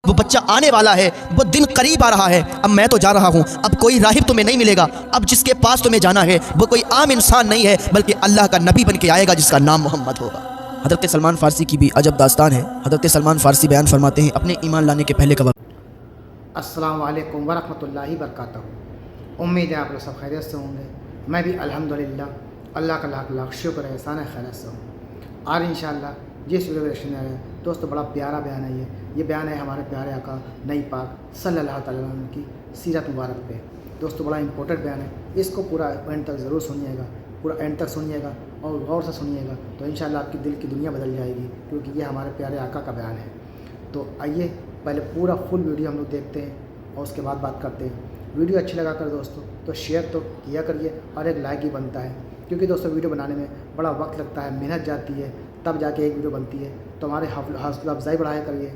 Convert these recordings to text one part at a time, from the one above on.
وہ بچہ آنے والا ہے، وہ دن قریب آ رہا ہے۔ اب میں تو جا رہا ہوں، اب کوئی راہب تمہیں نہیں ملے گا۔ اب جس کے پاس تمہیں جانا ہے وہ کوئی عام انسان نہیں ہے، بلکہ اللہ کا نبی بن کے آئے گا جس کا نام محمد ہوگا۔ حضرت سلمان فارسی کی بھی عجب داستان ہے۔ حضرت سلمان فارسی بیان فرماتے ہیں اپنے ایمان لانے کے پہلے کا وقت۔ السلام علیکم ورحمۃ اللہ وبرکاتہ۔ امید ہے آپ لوگ سب خیریت سے ہوں گے۔ میں بھی الحمدللہ اللہ کا لاکھ لاکھ شکر ہے، احسان ہے، خیریت سے ہوں۔ آج انشاءاللہ جس ویڈیو ریئیکشن آ رہے ہیں دوستو، بڑا پیارا بیان ہے۔ یہ بیان ہے ہمارے پیارے آقا نئی پاک صلی اللہ تعالیٰ عنہ کی سیرت مبارک پہ۔ دوستو بڑا امپورٹنٹ بیان ہے، اس کو پورا اینڈ تک ضرور سنیے گا، پورا اینڈ تک سنیے گا اور غور سے سنیے گا تو انشاءاللہ آپ کی دل کی دنیا بدل جائے گی، کیونکہ یہ ہمارے پیارے آقا کا بیان ہے۔ تو آئیے پہلے پورا فل ویڈیو ہم لوگ دیکھتے ہیں اور اس کے بعد بات کرتے ہیں۔ ویڈیو اچھی لگا کر دوستو تو شیئر تو کیا کریے اور ایک لائک ہی بنتا ہے، کیونکہ دوستو ویڈیو بنانے میں بڑا وقت لگتا ہے، محنت جاتی ہے، تب جا کے ایک ویڈیو بنتی ہے۔ تو ہمارے حوصلہ افزائی بڑھایا کریے،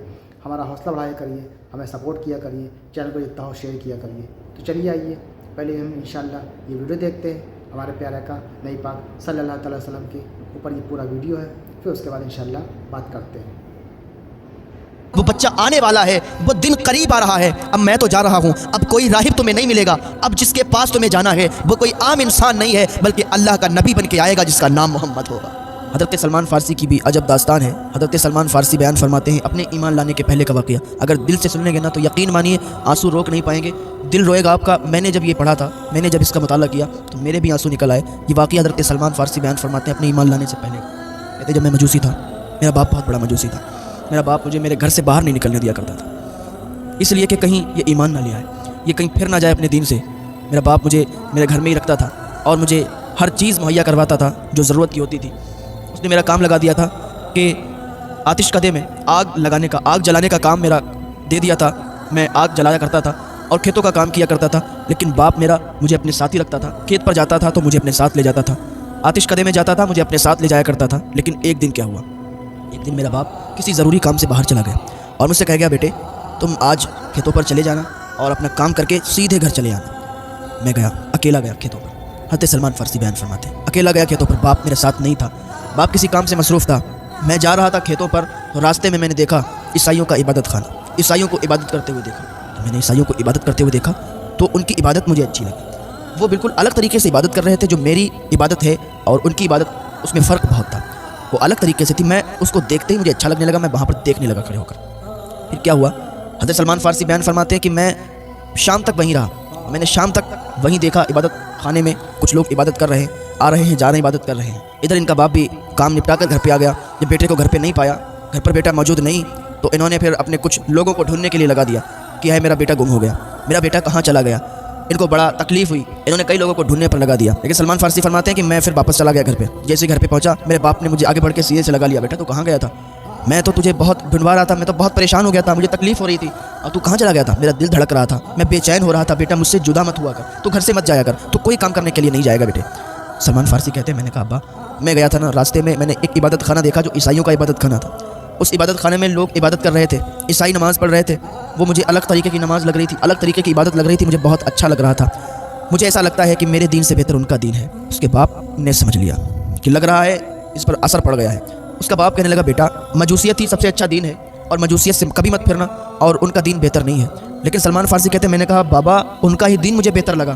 ہمارا حوصلہ بڑھایا کریے، ہمیں سپورٹ کیا کریے، چینل کو جتنا ہو شیئر کیا کریے۔ تو چلیے آئیے پہلے ہم انشاءاللہ یہ ویڈیو دیکھتے ہیں ہمارے پیارے کا نئی پاک صلی اللہ تعالیٰ وسلم کے اوپر۔ یہ پورا ویڈیو ہے، پھر اس کے بعد انشاءاللہ بات کرتے ہیں۔ وہ بچہ آنے والا ہے، وہ دن قریب آ رہا ہے۔ اب میں تو جا رہا ہوں، اب کوئی راہب تمہیں نہیں ملے گا۔ اب جس کے پاس تمہیں جانا ہے وہ کوئی عام انسان نہیں ہے، بلکہ اللہ کا نبی بن کے آئے گا جس کا نام محمد ہوگا۔ حضرت سلمان فارسی کی بھی عجب داستان ہے۔ حضرت سلمان فارسی بیان فرماتے ہیں اپنے ایمان لانے کے پہلے کا واقعہ۔ اگر دل سے سنیں گے نا تو یقین مانیے آنسو روک نہیں پائیں گے، دل روئے گا آپ کا۔ میں نے جب یہ پڑھا تھا، میں نے جب اس کا مطالعہ کیا تو میرے بھی آنسو نکل آئے۔ یہ واقعہ حضرت سلمان فارسی بیان فرماتے ہیں اپنے ایمان لانے سے پہلے۔ کہتے جب میں مجوسی تھا، میرا باپ بہت بڑا مجوسی تھا، میرا باپ مجھے میرے گھر سے باہر نہیں نکلنے دیا کرتا تھا، اس لیے کہ کہیں یہ ایمان نہ لے آئے، یہ کہیں پھر نہ جائے اپنے دین سے۔ میرا باپ مجھے میرے گھر میں ہی رکھتا تھا اور مجھے ہر چیز مہیا کرواتا تھا جو ضرورت کی ہوتی تھی۔ اس نے میرا کام لگا دیا تھا کہ آتش کدے میں آگ جلانے کا کام میرا دے دیا تھا۔ میں آگ جلایا کرتا تھا اور کھیتوں کا کام کیا کرتا تھا، لیکن باپ میرا مجھے اپنے ساتھ ہی رکھتا تھا۔ کھیت پر جاتا تھا تو مجھے اپنے ساتھ لے جاتا تھا، آتش کدے میں جاتا تھا مجھے اپنے ساتھ لے جایا کرتا تھا۔ لیکن ایک دن کیا ہوا، ایک دن میرا باپ کسی ضروری کام سے باہر چلا گیا اور مجھ سے کہہ گیا بیٹے تم آج کھیتوں پر چلے جانا اور اپنا کام کر کے سیدھے گھر چلے آنا۔ میں گیا، اکیلا گیا کھیتوں پر۔ حضرت سلمان فارسی بیان فرماتے ہیں اکیلا گیا کھیتوں پر، باپ میرے ساتھ نہیں تھا، باپ کسی کام سے مصروف تھا۔ میں جا رہا تھا کھیتوں پر تو راستے میں میں نے دیکھا عیسائیوں کا عبادت خانہ، عیسائیوں کو عبادت کرتے ہوئے دیکھا۔ تو میں نے عیسائیوں کو عبادت کرتے ہوئے دیکھا تو ان کی عبادت مجھے اچھی لگی۔ وہ بالکل الگ طریقے سے عبادت کر رہے تھے، جو میری عبادت ہے اور ان کی عبادت اس میں فرق بہت تھا، وہ الگ طریقے سے تھی۔ میں اس کو دیکھتے ہی مجھے اچھا لگنے لگا، میں وہاں پر دیکھنے لگا کھڑے ہو کر۔ پھر کیا ہوا، حضرت سلمان فارسی بیان فرماتے ہیں کہ میں شام تک وہیں رہا، میں نے شام تک وہیں دیکھا عبادت خانے میں کچھ لوگ عبادت کر رہے ہیں، آ رہے ہیں جا رہے ہیں، عبادت کر رہے ہیں۔ ادھر ان کا باپ بھی کام نپٹا کر گھر پہ آ گیا۔ جب بیٹے کو گھر پہ نہیں پایا، گھر پر بیٹا موجود نہیں، تو انہوں نے پھر اپنے کچھ لوگوں کو ڈھونڈنے کے لیے لگا دیا کہ ہے میرا بیٹا گم ہو گیا، میرا بیٹا کہاں چلا گیا۔ ان کو بڑا تکلیف ہوئی، انہوں نے کئی لوگوں کو ڈھونڈنے پر لگا دیا۔ لیکن سلمان فارسی فرماتے ہیں کہ میں پھر واپس چلا گیا گھر پہ۔ جیسے گھر پہ پہنچا میرے باپ نے مجھے آگے بڑھ کے سیدھے سے لگا لیا، بیٹا تو کہاں گیا تھا؟ میں تو تجھے بہت ڈھونڈوا رہا تھا، میں تو بہت پریشان ہو گیا تھا، مجھے تکلیف ہو رہی تھی، اور تو کہاں چلا گیا تھا؟ میرا دل دھڑک رہا تھا، میں بے چین ہو رہا تھا، بیٹا مجھ سے جدا مت ہوا کر، تو گھر سے مت جایا کر، تو کوئی کام کرنے کے لیے نہیں جائے گا بیٹے۔ سلمان فارسی کہتے ہیں میں نے کہا ابا میں گیا تھا نا، راستے میں میں نے ایک عبادت خانہ دیکھا جو عیسائیوں کا عبادت خانہ تھا۔ اس عبادت خانے میں لوگ عبادت کر رہے تھے، عیسائی نماز پڑھ رہے تھے، وہ مجھے الگ طریقے کی نماز لگ رہی تھی، الگ طریقے کی عبادت لگ رہی تھی، مجھے بہت اچھا لگ رہا تھا۔ مجھے ایسا لگتا ہے کہ میرے دین سے بہتر ان کا دین ہے۔ اس کے باپ نے سمجھ لیا کہ لگ رہا ہے اس پر اثر پڑ گیا ہے۔ اس کا باپ کہنے لگا بیٹا مجوسیت ہی سب سے اچھا دین ہے اور مجوسیت سے کبھی مت پھرنا، اور ان کا دین بہتر نہیں ہے۔ لیکن سلمان فارسی کہتے ہیں میں نے کہا بابا ان کا ہی دین مجھے بہتر لگا،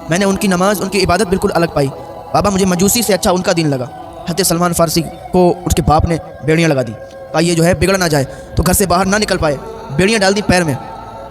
میں نے ان کی نماز ان کی عبادت بالکل الگ پائی، بابا مجھے مجوسی سے اچھا ان کا دین لگا۔ حضرت سلمان فارسی کو اس کے باپ نے بیڑیاں لگا دی، کہا یہ جو ہے بگڑ نہ جائے، تو گھر سے باہر نہ نکل پائے، بیڑیاں ڈال دی پیر میں،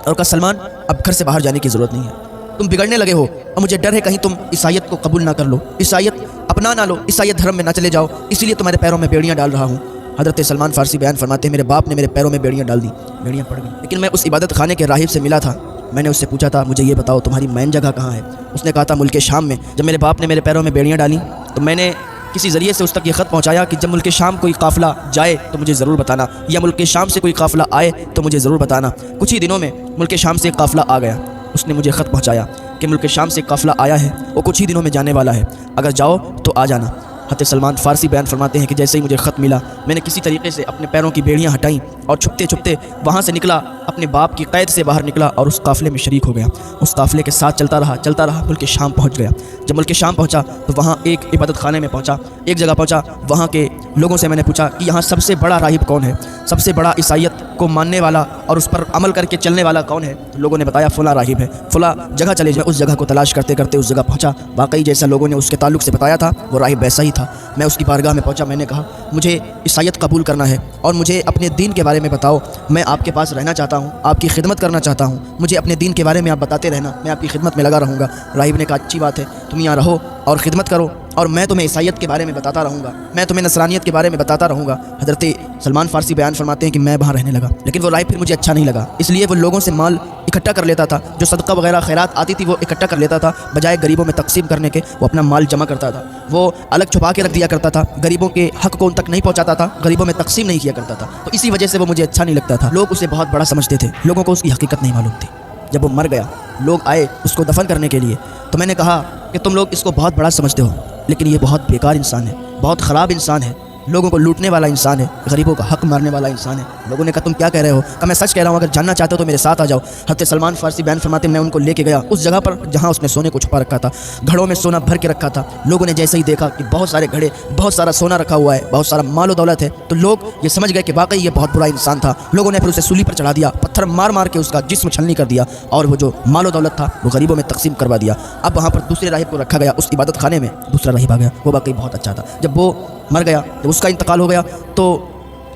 اور کہا سلمان اب گھر سے باہر جانے کی ضرورت نہیں ہے، تم بگڑنے لگے ہو اور مجھے ڈر ہے کہیں تم عیسائیت کو قبول نہ کر لو، عیسائیت اپنا نہ لو، عیسائیت دھرم میں نہ چلے جاؤ، اسی لیے تمہارے پیروں میں بیڑیاں ڈال رہا ہوں۔ حضرت سلمان فارسی بیان فرماتے ہیں میرے باپ نے میرے پیروں میں بیڑیاں ڈال دی، بیڑیاں پڑ گئیں۔ لیکن میں اس عبادت خانے کے راہب سے ملا تھا، میں نے اس سے پوچھا تھا مجھے یہ بتاؤ تمہاری مین جگہ کہاں ہے؟ اس نے کہا تھا ملک شام میں۔ جب میرے باپ نے میرے پیروں میں بیڑیاں ڈالیں تو میں نے کسی ذریعے سے اس تک یہ خط پہنچایا کہ جب ملک شام کوئی قافلہ جائے تو مجھے ضرور بتانا، یا ملک شام سے کوئی قافلہ آئے تو مجھے ضرور بتانا۔ کچھ ہی دنوں میں ملک شام سے ایک قافلہ آ گیا، اس نے مجھے خط پہنچایا کہ ملک شام سے ایک قافلہ آیا ہے، وہ کچھ ہی دنوں میں جانے والا ہے، اگر جاؤ تو آ جانا۔ حضرت سلمان فارسی بیان فرماتے ہیں کہ جیسے ہی مجھے خط ملا میں نے کسی طریقے سے اپنے پیروں کی بیڑیاں ہٹائیں اور چھپتے چھپتے وہاں سے نکلا، اپنے باپ کی قید سے باہر نکلا اور اس قافلے میں شریک ہو گیا۔ اس قافلے کے ساتھ چلتا رہا ملک شام پہنچ گیا۔ جب ملک شام پہنچا تو وہاں ایک عبادت خانے میں پہنچا، ایک جگہ پہنچا، وہاں کے لوگوں سے میں نے پوچھا کہ یہاں سب سے بڑا راہب کون ہے؟ سب سے بڑا عیسائیت کو ماننے والا اور اس پر عمل کر کے چلنے والا کون ہے؟ تو لوگوں نے بتایا فلاں راہب ہے، فلاں جگہ چلے جائیں۔ اس جگہ کو تلاش کرتے کرتے اس جگہ پہنچا، واقعی جیسا لوگوں نے اس کے تعلق سے بتایا تھا وہ راہب ویسا ہی تھا۔ میں اس کی بارگاہ میں پہنچا، میں نے کہا مجھے عیسائیت قبول کرنا ہے اور مجھے اپنے دین کے بارے میں بتاؤ، میں آپ کے پاس رہنا چاہتا ہوں، آپ کی خدمت کرنا چاہتا ہوں، مجھے اپنے دین کے بارے میں آپ بتاتے رہنا، میں آپ کی خدمت میں لگا رہوں گا۔ راہب نے کہا اچھی بات ہے، تم یہاں رہو اور خدمت کرو اور میں تمہیں عیسائیت کے بارے میں بتاتا رہوں گا، میں تمہیں نصرانیت کے بارے میں بتاتا رہوں گا۔ حضرت سلمان فارسی بیان فرماتے ہیں کہ میں وہاں رہنے لگا، لیکن وہ راہب پھر مجھے اچھا نہیں لگا، اس لیے وہ لوگوں سے مال اکٹھا کر لیتا تھا، جو صدقہ وغیرہ خیرات آتی تھی وہ اکٹھا کر لیتا تھا، بجائے غریبوں میں تقسیم کرنے کے وہ اپنا مال جمع کرتا تھا، وہ الگ چھپا کے رکھ دیا کرتا تھا، غریبوں کے حق کو ان تک نہیں پہنچاتا تھا، غریبوں میں تقسیم نہیں کیا کرتا تھا، تو اسی وجہ سے وہ مجھے اچھا نہیں لگتا تھا۔ لوگ اسے بہت بڑا سمجھتے تھے، لوگوں کو اس کی حقیقت نہیں معلوم تھی۔ جب وہ مر گیا، لوگ آئے اس کو دفن کرنے کے لیے، تو میں نے کہا کہ تم لوگ اس کو بہت بڑا سمجھتے ہو، لیکن یہ بہت بیکار انسان ہے، بہت خراب انسان ہے، لوگوں کو لوٹنے والا انسان ہے، غریبوں کا حق مارنے والا انسان ہے۔ لوگوں نے کہا تم کیا کہہ رہے ہو؟ کہا میں سچ کہہ رہا ہوں، اگر جاننا چاہتے ہو تو میرے ساتھ آ جاؤ۔ حضرت سلمان فارسی بیان فرماتے ہیں میں ان کو لے کے گیا اس جگہ پر جہاں اس نے سونے کو چھپا رکھا تھا، گھڑوں میں سونا بھر کے رکھا تھا۔ لوگوں نے جیسے ہی دیکھا کہ بہت سارے گھڑے، بہت سارا سونا رکھا ہوا ہے، بہت سارا مال و دولت ہے، تو لوگ یہ سمجھ گئے کہ واقعی یہ بہت برا انسان تھا۔ لوگوں نے پھر اسے سولی پر چڑھا دیا، پتھر مار مار کے اس کا جسم چھلنی کر دیا اور وہ جو مال و دولت تھا وہ غریبوں میں تقسیم کروا دیا۔ اب وہاں پر دوسرے راہب کو رکھا گیا، اس عبادت خانے میں دوسرا راہب آ گیا، وہ واقعی بہت اچھا تھا۔ جب وہ مر گیا، جب اس کا انتقال ہو گیا، تو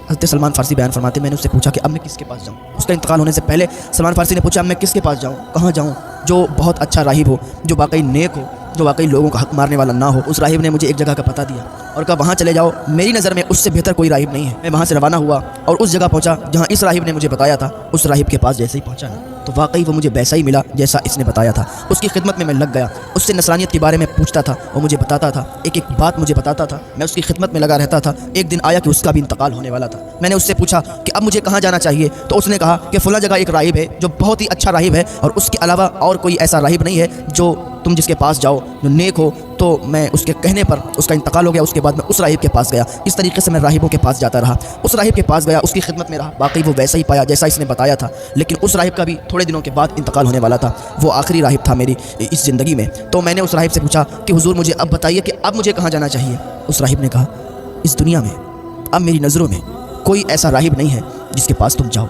حضرت سلمان فارسی بیان فرماتے میں نے اس سے پوچھا کہ اب میں کس کے پاس جاؤں؟ اس کا انتقال ہونے سے پہلے سلمان فارسی نے پوچھا اب میں کس کے پاس جاؤں، کہاں جاؤں؟ جو بہت اچھا راہب ہو، جو واقعی نیک ہو، جو واقعی لوگوں کا حق مارنے والا نہ ہو۔ اس راہب نے مجھے ایک جگہ کا پتہ دیا اور کہا وہاں چلے جاؤ، میری نظر میں اس سے بہتر کوئی راہب نہیں ہے۔ میں وہاں سے روانہ ہوا اور اس جگہ پہنچا جہاں اس راہب نے مجھے بتایا تھا۔ اس راہب کے پاس جیسے ہی پہنچا نا تو واقعی وہ مجھے ویسا ہی ملا جیسا اس نے بتایا تھا۔ اس کی خدمت میں لگ گیا، اس سے نصرانیت کے بارے میں پوچھتا تھا، وہ مجھے بتاتا تھا، ایک ایک بات مجھے بتاتا تھا، میں اس کی خدمت میں لگا رہتا تھا۔ ایک دن آیا کہ اس کا بھی انتقال ہونے والا تھا۔ میں نے اس سے پوچھا کہ اب مجھے کہاں جانا چاہیے، تو اس نے کہا کہ فلاں جگہ ایک راہب ہے جو بہت ہی اچھا راہب ہے اور اس کے علاوہ اور کوئی ایسا راہب نہیں ہے جو تم جس کے پاس جاؤ جو نیک ہو۔ تو میں اس کے کہنے پر اس کا انتقال ہو گیا، اس کے بعد میں اس راہب کے پاس گیا۔ اس طریقے سے میں راہبوں کے پاس جاتا رہا، اس راہب کے پاس گیا، اس کی خدمت میں رہا، واقعی وہ ویسا ہی پایا جیسا اس نے بتایا تھا، لیکن اس راہب کا بھی تھوڑے دنوں کے بعد انتقال ہونے والا تھا۔ وہ آخری راہب تھا میری اس زندگی میں۔ تو میں نے اس راہب سے پوچھا کہ حضور مجھے اب بتائیے کہ اب مجھے کہاں جانا چاہیے۔ اس راہب نے کہا اس دنیا میں اب میری نظروں میں کوئی ایسا راہب نہیں ہے جس کے پاس تم جاؤ،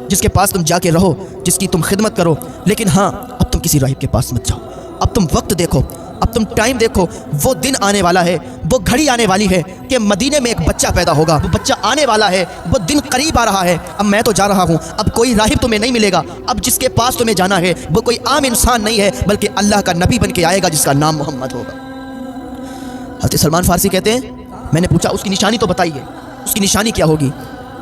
جس کے پاس تم جا کے رہو، جس کی تم خدمت کرو، لیکن ہاں اب تم کسی راہب کے پاس مت جاؤ، اب تم وقت دیکھو، اب تم ٹائم دیکھو، وہ دن آنے والا ہے، وہ گھڑی آنے والی ہے کہ مدینے میں ایک بچہ پیدا ہوگا، وہ بچہ آنے والا ہے، وہ دن قریب آ رہا ہے۔ اب میں تو جا رہا ہوں، اب کوئی راہب تمہیں نہیں ملے گا، اب جس کے پاس تمہیں جانا ہے وہ کوئی عام انسان نہیں ہے بلکہ اللہ کا نبی بن کے آئے گا جس کا نام محمد ہوگا۔ حضرت سلمان فارسی کہتے ہیں میں نے پوچھا اس کی نشانی تو بتائیے، اس کی نشانی کیا ہوگی؟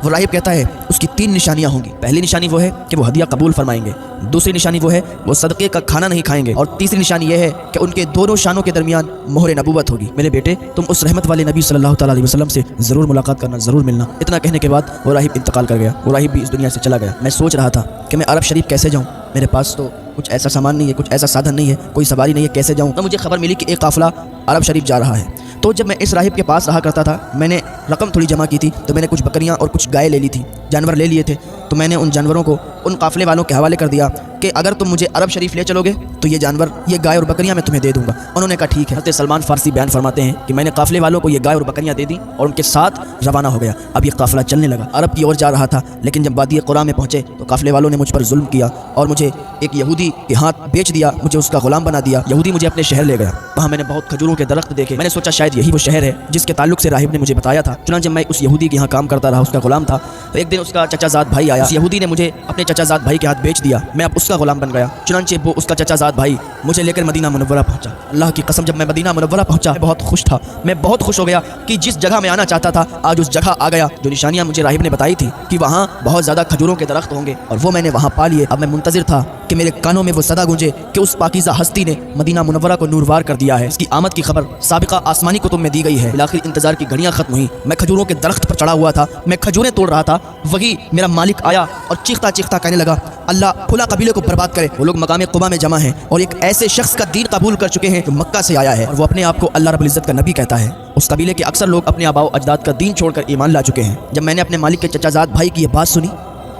وہ راہب کہتا ہے اس کی 3 نشانیاں ہوں گی۔ پہلی نشانی وہ ہے کہ وہ ہدیہ قبول فرمائیں گے، دوسری نشانی وہ ہے وہ صدقے کا کھانا نہیں کھائیں گے، اور تیسری نشانی یہ ہے کہ ان کے دونوں شانوں کے درمیان مہر نبوت ہوگی۔ میرے بیٹے تم اس رحمت والے نبی صلی اللہ تعالیٰ علیہ وسلم سے ضرور ملاقات کرنا، ضرور ملنا۔ اتنا کہنے کے بعد وہ راہب انتقال کر گیا، وہ راہب بھی اس دنیا سے چلا گیا۔ میں سوچ رہا تھا کہ میں عرب شریف کیسے جاؤں، میرے پاس تو کچھ ایسا سامان نہیں ہے، کچھ ایسا سادھن نہیں ہے، کوئی سواری نہیں ہے، کیسے جاؤں؟ تو مجھے خبر ملی کہ ایک قافلہ عرب شریف جا رہا ہے۔ تو جب میں اس راہب کے پاس رہا کرتا تھا، میں نے رقم تھوڑی جمع کی تھی، تو میں نے کچھ بکریاں اور کچھ گائے لے لی تھی، جانور لے لیے تھے، تو میں نے ان جانوروں کو ان قافلے والوں کے حوالے کر دیا کہ اگر تم مجھے عرب شریف لے چلو گے تو یہ جانور، یہ گائے اور بکریاں میں تمہیں دے دوں گا۔ انہوں نے کہا ٹھیک ہے۔ حضرت سلمان فارسی بیان فرماتے ہیں کہ میں نے قافلے والوں کو یہ گائے اور بکریاں دے دیں اور ان کے ساتھ روانہ ہو گیا۔ اب یہ قافلہ چلنے لگا، عرب کی اور جا رہا تھا، لیکن جب وادی قرا میں پہنچے تو قافلے والوں نے مجھ پر ظلم کیا اور مجھے ایک یہودی کے ہاتھ بیچ دیا، مجھے اس کا غلام بنا دیا۔ یہودی مجھے اپنے شہر لے گیا، وہاں میں نے بہت کھجوروں کے درخت دیکھے، میں نے سوچا شاید یہی وہ شہر ہے جس کے تعلق سے راہب نے مجھے بتایا تھا۔ چنانچہ میں اس یہودی کے یہاں کام کرتا رہا، اس کا غلام تھا۔ تو ایک دن اس کا چچا زاد بھائی آیا، اس یہودی نے مجھے اپنے چچا زاد بھائی کے ہاتھ بیچ دیا، میں اب اس کا غلام بن گیا۔ چنانچہ وہ اس کا چچا زاد بھائی مجھے لے کر مدینہ منورہ پہنچا۔ اللہ کی قسم جب میں مدینہ منورہ پہنچا میں بہت خوش تھا، میں بہت خوش ہو گیا کہ جس جگہ میں آنا چاہتا تھا آج اس جگہ آ گیا۔ جو نشانیاں مجھے راہب نے بتائی تھی کہ وہاں بہت زیادہ کھجوروں کے درخت ہوں گے اور وہ میں نے وہاں پا لیے۔ اب میں منتظر تھا کہ میرے کانوں میں وہ صدا گونجے کہ اس پاکیزہ ہستی نے مدینہ منورہ کو نوروار کر دیا ہے، اس کی آمد کی خبر سابقہ آسمانی کتب میں دی گئی ہے۔ بالآخر انتظار کی گھڑیاں ختم ہوئی، میں کھجوروں کے درخت پر چڑھا ہوا تھا، میں کھجوریں توڑ رہا تھا، وہی میرا مالک آیا اور چیختا چیختا کہنے لگا اللہ پھلا قبیلے کو برباد کرے۔ وہ لوگ مقام قبا میں جمع ہیں اور ایک ایسے شخص کا دین قبول کر چکے ہیں جو مکہ سے آیا ہے اور وہ اپنے آپ کو اللہ رب العزت کا نبی کہتا ہے۔ اس قبیلے کے اکثر لوگ اپنے آباء و اجداد کا دین چھوڑ کر ایمان لا چکے ہیں۔ جب میں نے اپنے مالک کے چچا زاد بھائی کی یہ بات سنی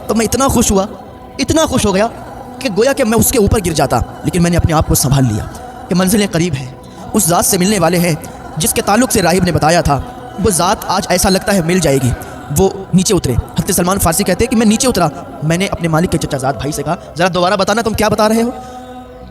تو میں اتنا خوش ہوا، اتنا خوش ہو گیا کہ گویا کہ میں اس کے اوپر گر جاتا، لیکن میں نے اپنے آپ کو سنبھال لیا کہ منزلیں قریب ہیں، اس ذات سے ملنے والے ہیں جس کے تعلق سے راہب نے بتایا تھا، وہ ذات آج ایسا لگتا ہے مل جائے گی۔ وہ نیچے اترے، حضرت حضرت سلمان فارسی کہتے ہیں کہ میں نیچے اترا, میں نے اپنے مالک کے چچا زاد بھائی سے کہا ذرا دوبارہ بتانا تم کیا بتا رہے ہو.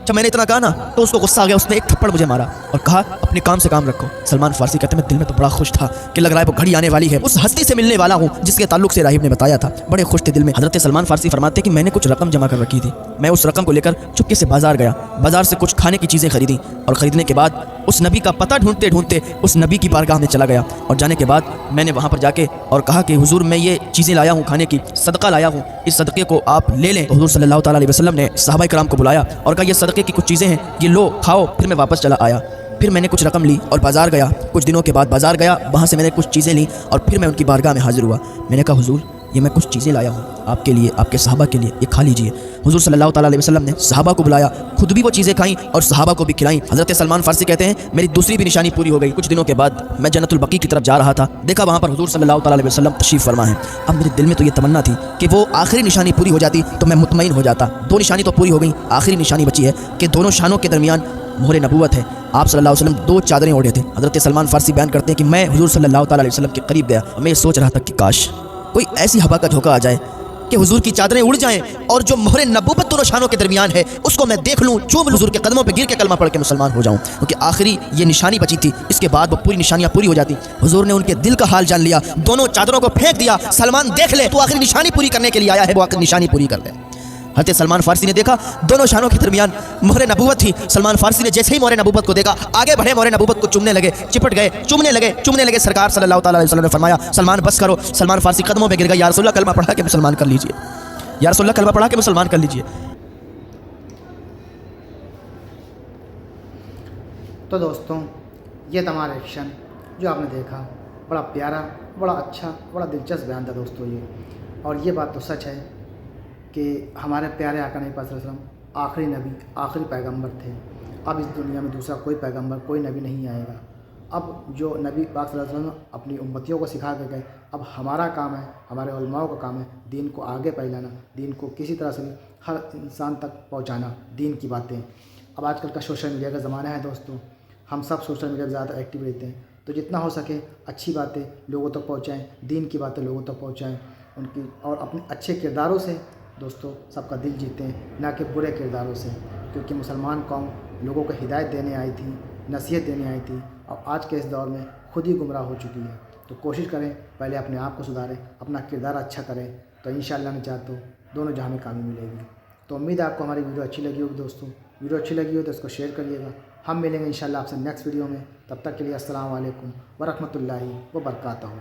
جب میں نے اتنا کہا نا تو اس کو غصہ آ گیا, اس نے ایک تھپڑ مجھے مارا اور کہا اپنے کام سے کام رکھو. سلمان فارسی کہتے ہیں میں دل میں تو بڑا خوش تھا کہ لگ رہا ہے وہ گھڑی آنے والی ہے, اس ہستی سے ملنے والا ہوں جس کے تعلق سے راہب نے بتایا تھا. بڑے خوش تھے دل میں. حضرت سلمان فارسی فرماتے ہیں کہ میں نے کچھ رقم جمع کر رکھی تھی, میں اس رقم کو لے کر چپکے سے بازار گیا, بازار سے کچھ کھانے کی چیزیں خریدیں اور خریدنے کے بعد اس نبی کا پتہ ڈھونڈتے ڈھونڈتے اس نبی کی بارگاہ میں چلا گیا. اور جانے کے بعد میں نے وہاں پر جا کے اور کہا کہ حضور میں یہ چیزیں لایا ہوں کھانے کی, صدقہ لایا ہوں, اس صدقے کو آپ لے لیں. تو حضور صلی اللہ تعالیٰ علیہ وسلم نے صحابہ کرام کو بلایا اور کہا یہ صدقے کی کچھ چیزیں ہیں, یہ لو کھاؤ. پھر میں واپس چلا آیا, پھر میں نے کچھ رقم لی اور بازار گیا. کچھ دنوں کے بعد بازار گیا, وہاں سے میں نے کچھ چیزیں لیں اور پھر میں ان کی بارگاہ میں حاضر ہوا. میں نے کہا حضور یہ میں کچھ چیزیں لایا ہوں آپ کے لیے, آپ کے صحابہ کے لیے, یہ کھا لیجئے. حضور صلی اللہ تعالیٰ علیہ وسلم نے صحابہ کو بلایا, خود بھی وہ چیزیں کھائیں اور صحابہ کو بھی کھلائیں. حضرت سلمان فارسی کہتے ہیں میری دوسری بھی نشانی پوری ہو گئی. کچھ دنوں کے بعد میں جنت البقیع کی طرف جا رہا تھا, دیکھا وہاں پر حضور صلی اللہ تعالیٰ علیہ وسلم تشریف فرما ہے. اب میرے دل میں تو یہ تمنا تھی کہ وہ آخری نشانی پوری ہو جاتی تو میں مطمئن ہو جاتا. 2 نشانی تو پوری ہو گئیں, آخری نشانی بچی ہے کہ دونوں شانوں کے درمیان مہر نبوت ہے. آپ صلی اللہ علیہ وسلم 2 چادریں اوڑھے تھے. حضرت سلمان فارسی بیان کرتے ہیں کہ میں حضور صلی اللہ تعالیٰ علیہ وسلم کے قریب گیا اور میں یہ سوچ رہا تھا کہ کاش کوئی ایسی ہوا کا جھونکا آ جائے کہ حضور کی چادریں اڑ جائیں اور جو مہر نبوت دونوں شانوں کے درمیان ہے اس کو میں دیکھ لوں, چوم لوں, حضور کے قدموں پہ گر کے کلمہ پڑھ کے مسلمان ہو جاؤں. کیونکہ آخری یہ نشانی بچی تھی, اس کے بعد وہ پوری نشانیاں پوری ہو جاتی. حضور نے ان کے دل کا حال جان لیا, دونوں چادروں کو پھینک دیا, سلمان دیکھ لے تو آخری نشانی پوری کرنے کے لیے آیا ہے, وہ آخری نشانی پوری کر لے. حضرت سلمان فارسی نے دیکھا دونوں شانوں کے درمیان مہر نبوت تھی. سلمان فارسی نے جیسے ہی مہر نبوت کو دیکھا آگے بڑھے, مہر نبوت کو چومنے لگے, چپٹ گئے, چومنے لگے. سرکار صلی اللہ تعالیٰ علیہ وسلم نے فرمایا سلمان بس کرو. سلمان فارسی قدموں پہ گر گیا, یا رسول اللہ کلمہ پڑھا کے مسلمان کر لیجئے, یا رسول اللہ کلمہ پڑھا کے مسلمان کر لیجئے. تو دوستوں یہ تمہارا ریئیکشن جو آپ نے دیکھا بڑا پیارا, بڑا اچھا, بڑا دلچسپ بیان تھا دوستوں یہ. اور یہ بات تو سچ ہے کہ ہمارے پیارے آقا نبی پاک صلی اللہ علیہ وسلم آخری نبی, آخری پیغمبر تھے. اب اس دنیا میں دوسرا کوئی پیغمبر, کوئی نبی نہیں آئے گا. اب جو نبی پاک صلی اللہ علیہ وسلم اپنی امتیوں کو سکھا کے گئے, اب ہمارا کام ہے, ہمارے علماء کا کام ہے دین کو آگے پھیلانا, دین کو کسی طرح سے بھی ہر انسان تک پہنچانا, دین کی باتیں. اب آج کل کا سوشل میڈیا کا زمانہ ہے دوستوں, ہم سب سوشل میڈیا پہ زیادہ ایکٹیو رہتے ہیں, تو جتنا ہو سکے اچھی باتیں لوگوں تک پہنچائیں, دین کی باتیں لوگوں تک پہنچائیں ان کی, اور اپنے اچھے کرداروں سے دوستوں سب کا دل جیتے ہیں, نہ کہ برے کرداروں سے. کیونکہ مسلمان قوم لوگوں کو ہدایت دینے آئی تھی, نصیحت دینے آئی تھی, اور آج کے اس دور میں خود ہی گمراہ ہو چکی ہے. تو کوشش کریں پہلے اپنے آپ کو سدھاریں, اپنا کردار اچھا کریں, تو انشاءاللہ میں چاہتا ہوں دونوں جہاں میں کامیابی ملے گی. تو امید ہے آپ کو ہماری ویڈیو اچھی لگی ہوگی دوستوں. ویڈیو اچھی لگی ہو تو اس کو شیئر کریے گا. ہم ملیں گے انشاءاللہ آپ سے نیکسٹ ویڈیو میں. تب تک کے لیے السلام علیکم ورحمۃ اللہ وبرکاتہ.